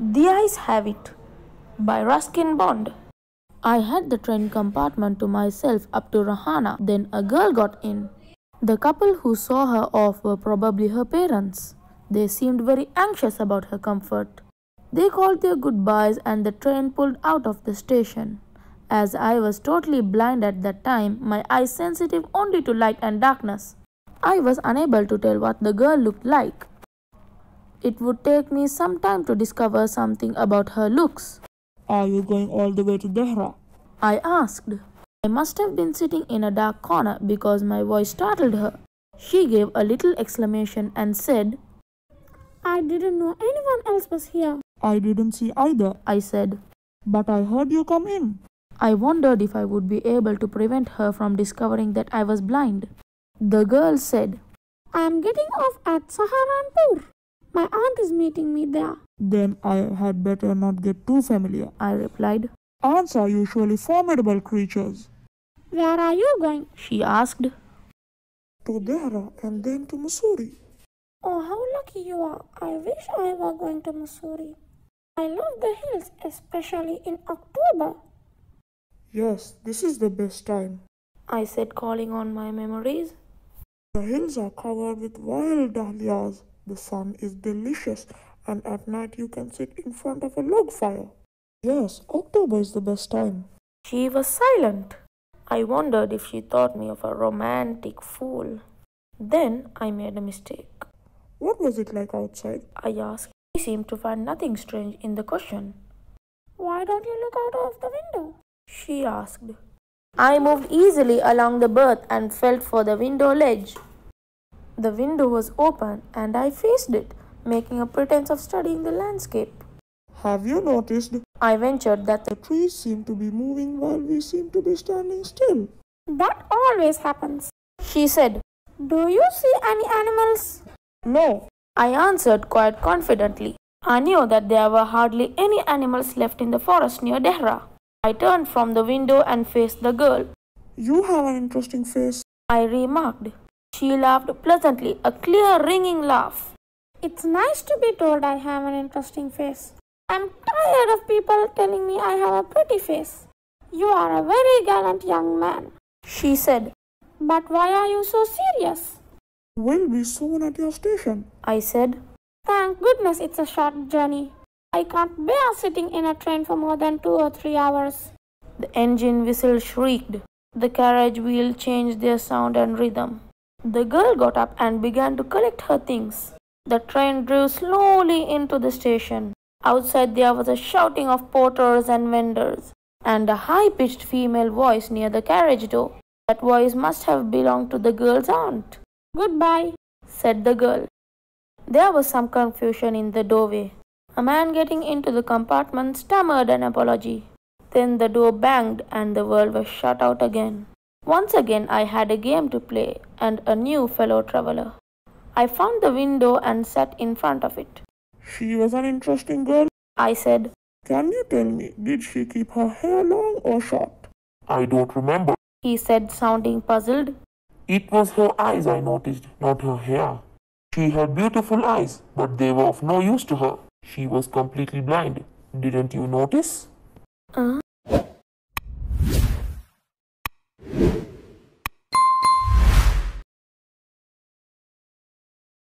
The Eyes Have It by Ruskin Bond. I had the train compartment to myself up to Rahana. Then a girl got in. The couple who saw her off were probably her parents. They seemed very anxious about her comfort. They called their goodbyes and the train pulled out of the station. As I was totally blind at that time, my eyes sensitive only to light and darkness, I was unable to tell what the girl looked like. It would take me some time to discover something about her looks. Are you going all the way to Dehra? I asked. I must have been sitting in a dark corner because my voice startled her. She gave a little exclamation and said, I didn't know anyone else was here. I didn't see either, I said. But I heard you come in. I wondered if I would be able to prevent her from discovering that I was blind. The girl said, I am getting off at Saharanpur. My aunt is meeting me there. Then I had better not get too familiar, I replied. Aunts are usually formidable creatures. Where are you going? She asked. To Dehra and then to Mussoorie. Oh, how lucky you are. I wish I were going to Mussoorie. I love the hills, especially in October. Yes, this is the best time, I said, calling on my memories. The hills are covered with wild dahlias. The sun is delicious, and at night you can sit in front of a log fire. Yes, October is the best time. She was silent. I wondered if she thought me of a romantic fool. Then I made a mistake. What was it like outside? I asked. She seemed to find nothing strange in the question. Why don't you look out of the window? She asked. I moved easily along the berth and felt for the window ledge. The window was open and I faced it, making a pretense of studying the landscape. Have you noticed? I ventured that the trees seem to be moving while we seem to be standing still. That always happens. She said. Do you see any animals? No, I answered quite confidently. I knew that there were hardly any animals left in the forest near Dehra. I turned from the window and faced the girl. You have an interesting face, I remarked. She laughed pleasantly, a clear ringing laugh. It's nice to be told I have an interesting face. I'm tired of people telling me I have a pretty face. You are a very gallant young man, she said. But why are you so serious? We'll be soon at your station, I said. Thank goodness it's a short journey. I can't bear sitting in a train for more than 2 or 3 hours. The engine whistle shrieked. The carriage wheel changed their sound and rhythm. The girl got up and began to collect her things. The train drove slowly into the station. Outside there was a shouting of porters and vendors, and a high-pitched female voice near the carriage door. That voice must have belonged to the girl's aunt. Goodbye, said the girl. There was some confusion in the doorway. A man getting into the compartment stammered an apology. Then the door banged and the world was shut out again. Once again I had a game to play and a new fellow traveler. I found the window and sat in front of it. She was an interesting girl, I said. Can you tell me, did she keep her hair long or short? I don't remember, he said, sounding puzzled. It was her eyes I noticed, not her hair. She had beautiful eyes, but they were of no use to her. She was completely blind. Didn't you notice?